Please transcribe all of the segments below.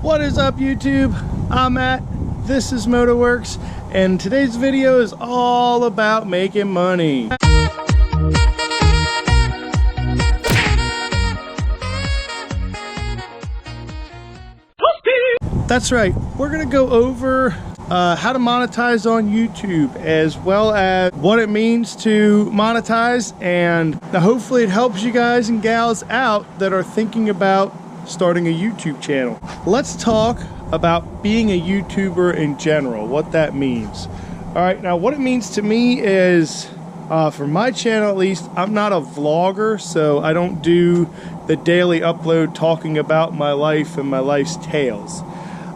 What is up, YouTube? I'm Matt, this is Motorworks, and today's video is all about making money. That's right, we're gonna go over how to monetize on YouTube, as well as what it means to monetize, and hopefully it helps you guys and gals out that are thinking about starting a YouTube channel. Let's talk about being a YouTuber in general, what that means. All right, now what it means to me is, for my channel at least, I'm not a vlogger, so I don't do the daily upload talking about my life and my life's tales.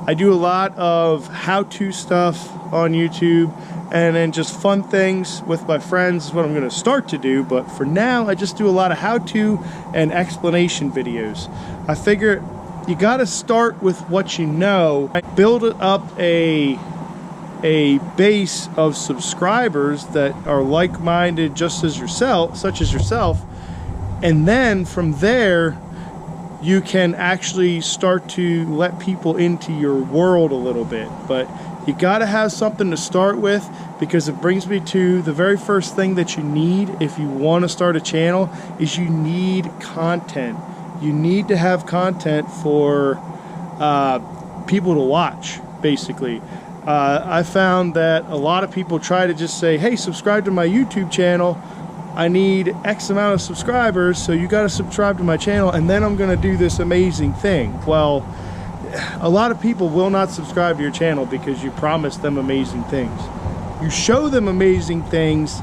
I do a lot of how-to stuff on YouTube, and then just fun things with my friends is what I'm going to start to do. But for now, I just do a lot of how-to and explanation videos. I figure you got to start with what you know, build up a base of subscribers that are like-minded just as yourself, such as yourself, and then from there you can actually start to let people into your world a little bit. But you gotta have something to start with, because it brings me to the very first thing that you need if you want to start a channel is you need content. You need to have content for people to watch, basically. I found that a lot of people try to just say, hey, subscribe to my YouTube channel. I need X amount of subscribers, so you got to subscribe to my channel, and then I'm going to do this amazing thing. Well, a lot of people will not subscribe to your channel because you promised them amazing things. You show them amazing things,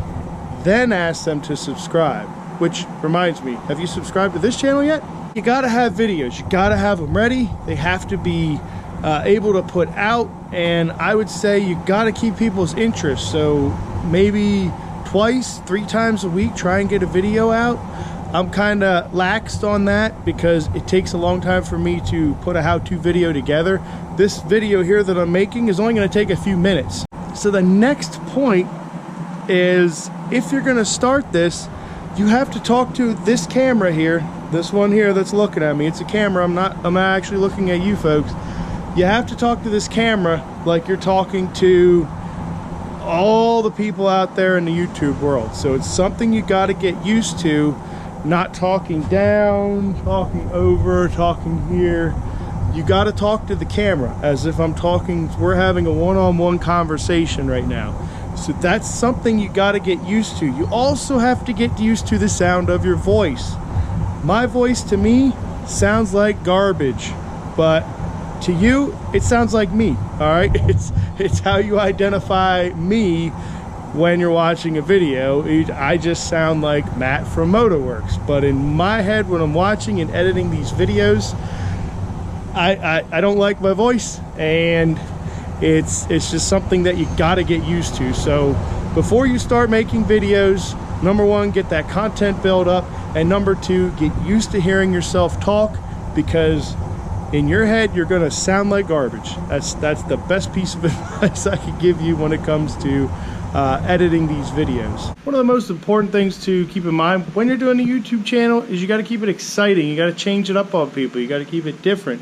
then ask them to subscribe. Which reminds me, have you subscribed to this channel yet? You got to have videos. You got to have them ready. They have to be able to put out, and I would say you got to keep people's interest. So maybe twice, 3 times a week, try and get a video out. I'm kind of laxed on that because it takes a long time for me to put a how-to video together. This video here that I'm making is only going to take a few minutes. So the next point is, if you're going to start this, you have to talk to this camera here, this one here that's looking at me. It's a camera. I'm not actually looking at you folks. You have to talk to this camera like you're talking to all the people out there in the YouTube world. So it's something you got to get used to, not talking down, talking over, talking here. You got to talk to the camera as if I'm talking, we're having a one-on-one conversation right now. So that's something you got to get used to. You also have to get used to the sound of your voice. My voice to me sounds like garbage, but to you, it sounds like me, all right? It's how you identify me when you're watching a video. I just sound like Matt from Motorworks, but in my head, when I'm watching and editing these videos, I don't like my voice, and it's just something that you gotta get used to. So before you start making videos, number one, get that content built up, and number two, get used to hearing yourself talk, because in your head, you're gonna sound like garbage. That's the best piece of advice I could give you when it comes to editing these videos. One of the most important things to keep in mind when you're doing a YouTube channel is you gotta keep it exciting. You gotta change it up on people. You gotta keep it different.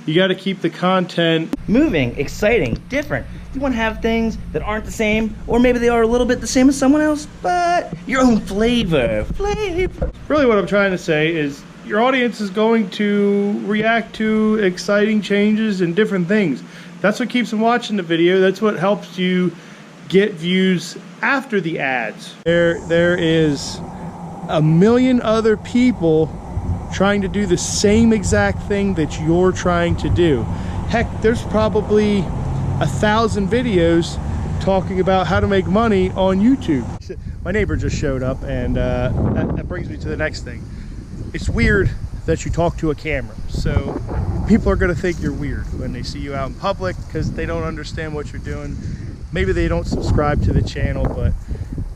You gotta keep the content moving, exciting, different. You wanna have things that aren't the same, or maybe they are a little bit the same as someone else, but your own flavor. Really what I'm trying to say is, your audience is going to react to exciting changes and different things. That's what keeps them watching the video. That's what helps you get views after the ads. There is a million other people trying to do the same exact thing that you're trying to do. Heck, there's probably 1,000 videos talking about how to make money on YouTube. My neighbor just showed up, and that brings me to the next thing. It's weird that you talk to a camera, so people are going to think you're weird when they see you out in public because they don't understand what you're doing. Maybe they don't subscribe to the channel, but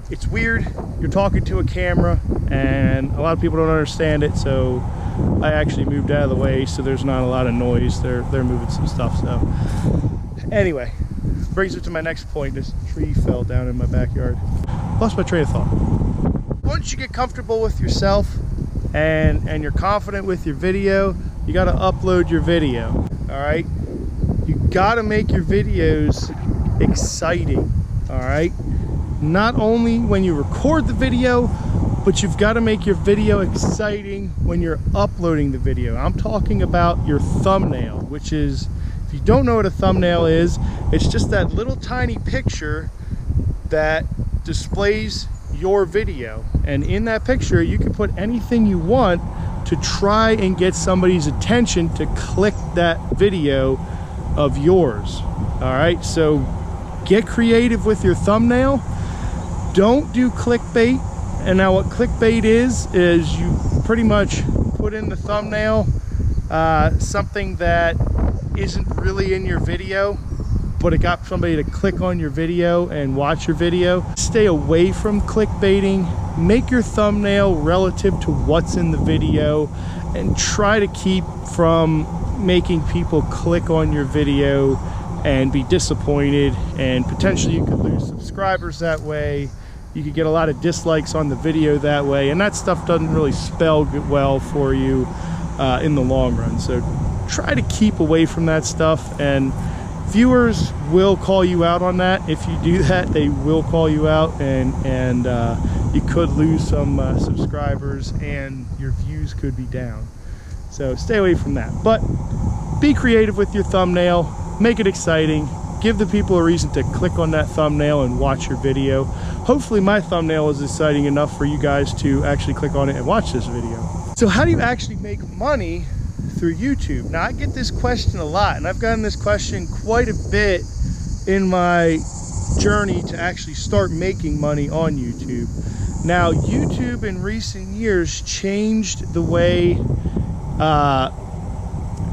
it's weird. You're talking to a camera, and a lot of people don't understand it, so I actually moved out of the way so there's not a lot of noise. They're moving some stuff. So anyway, brings me to my next point. This tree fell down in my backyard. Lost my train of thought. Once you get comfortable with yourself and you're confident with your video, you got to upload your video. All right, gotta make your videos exciting, all right? Not only when you record the video, but you've got to make your video exciting when you're uploading the video. I'm talking about your thumbnail, which is, if you don't know what a thumbnail is, it's just that little tiny picture that displays your video. And in that picture, you can put anything you want to try and get somebody's attention to click that video of yours. All right, so get creative with your thumbnail. Don't do clickbait. And now what clickbait is you pretty much put in the thumbnail something that isn't really in your video, but it got somebody to click on your video and watch your video. Stay away from clickbaiting. Make your thumbnail relative to what's in the video, and try to keep from making people click on your video and be disappointed, and potentially you could lose subscribers that way. You could get a lot of dislikes on the video that way, and that stuff doesn't really spell well for you in the long run. So try to keep away from that stuff, and viewers will call you out on that. If you do that, they will call you out, and you could lose some subscribers, and your views could be down. So stay away from that. But be creative with your thumbnail, make it exciting, give the people a reason to click on that thumbnail and watch your video. Hopefully my thumbnail is exciting enough for you guys to actually click on it and watch this video. So how do you actually make money through YouTube? Now, I get this question a lot, and I've gotten this question quite a bit in my journey to actually start making money on YouTube. Now, YouTube in recent years changed the way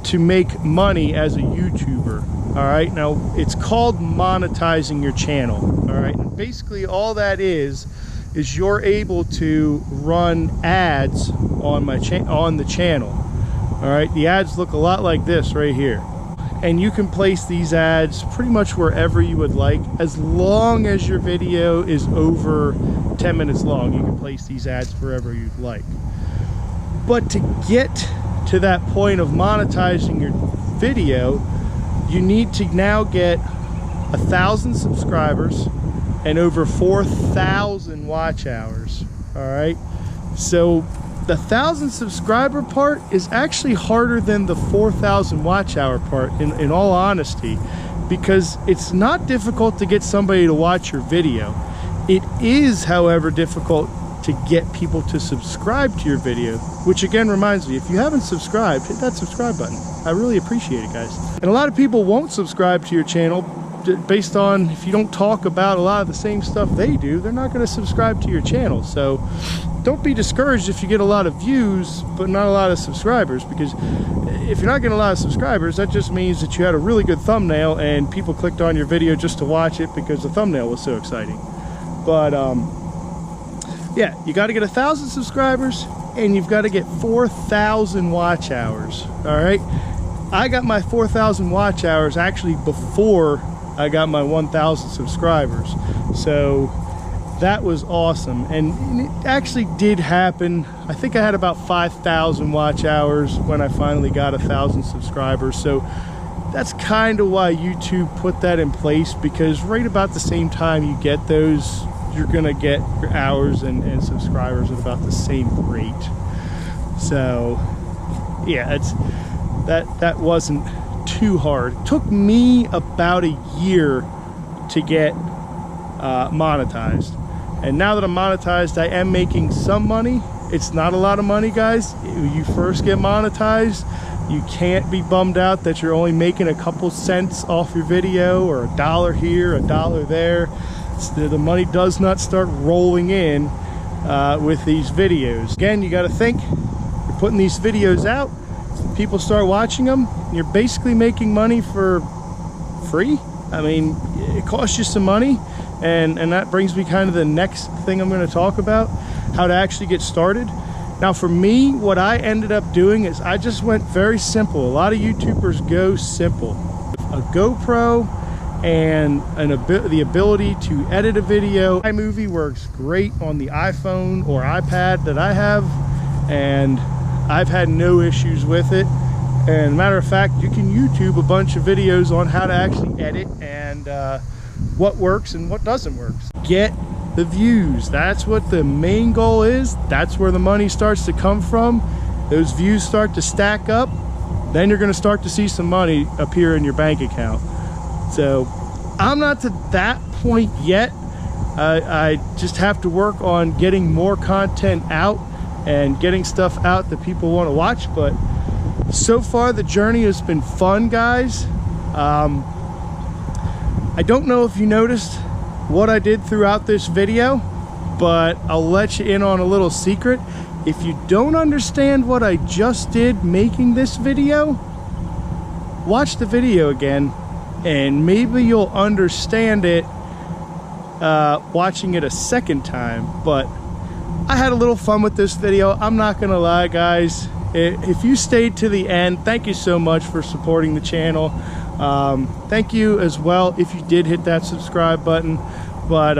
to make money as a YouTuber. All right, now it's called monetizing your channel. All right, and basically all that is you're able to run ads on the channel. All right, the ads look a lot like this right here, and you can place these ads pretty much wherever you would like, as long as your video is over 10 minutes long. You can place these ads wherever you'd like. But to get to that point of monetizing your video, you need to now get 1,000 subscribers and over 4,000 watch hours. All right, so the 1,000 subscriber part is actually harder than the 4,000 watch hour part, in all honesty, because it's not difficult to get somebody to watch your video. It is, however, difficult to get people to subscribe to your video, which again reminds me, if you haven't subscribed, hit that subscribe button. I really appreciate it, guys. And a lot of people won't subscribe to your channel based on, if you don't talk about a lot of the same stuff they do, they're not going to subscribe to your channel. So don't be discouraged if you get a lot of views but not a lot of subscribers, because if you're not getting a lot of subscribers, that just means that you had a really good thumbnail and people clicked on your video just to watch it because the thumbnail was so exciting. But yeah, you got to get 1,000 subscribers and you've got to get 4,000 watch hours. All right, I got my 4,000 watch hours actually before I got my 1,000 subscribers, so that was awesome. And it actually did happen. I think I had about 5,000 watch hours when I finally got 1,000 subscribers. So that's kind of why YouTube put that in place, because right about the same time you get those, you're gonna get your hours and subscribers at about the same rate. So yeah, that wasn't too hard. It took me about a year to get monetized, and now that I'm monetized, I am making some money. It's not a lot of money, guys. When you first get monetized, you can't be bummed out that you're only making a couple cents off your video, or $1 here, $1 there. The money does not start rolling in with these videos. Again, you got to think, you're putting these videos out, people start watching them, you're basically making money for free. I mean, it costs you some money, and that brings me kind of the next thing I'm going to talk about, how to actually get started. Now for me, what I ended up doing is I just went very simple. A lot of YouTubers go simple. A GoPro and the ability to edit a video. iMovie works great on the iPhone or iPad that I have, and I've had no issues with it. And matter of fact, you can YouTube a bunch of videos on how to actually edit and what works and what doesn't work. Get the views. That's what the main goal is. That's where the money starts to come from. Those views start to stack up, then you're going to start to see some money appear in your bank account. So I'm not to that point yet. I just have to work on getting more content out and getting stuff out that people want to watch. But so far the journey has been fun, guys. I don't know if you noticed what I did throughout this video, but I'll let you in on a little secret. If you don't understand what I just did making this video, watch the video again and maybe you'll understand it watching it a second time. But I had a little fun with this video. I'm not gonna lie, guys. If you stayed to the end, thank you so much for supporting the channel. Thank you as well if you did hit that subscribe button. But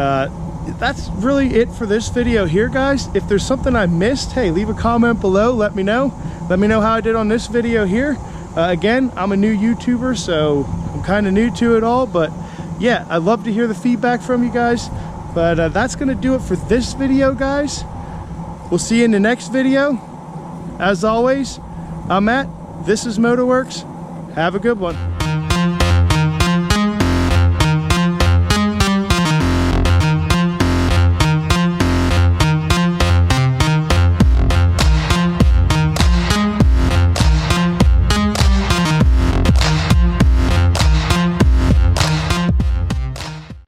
that's really it for this video here, guys. If there's something I missed, hey, leave a comment below. Let me know how I did on this video here. Again, I'm a new YouTuber, so I'm kind of new to it all, but yeah, I'd love to hear the feedback from you guys. But that's gonna do it for this video, guys. We'll see you in the next video. As always, I'm Matt. This is Motorworks. Have a good one.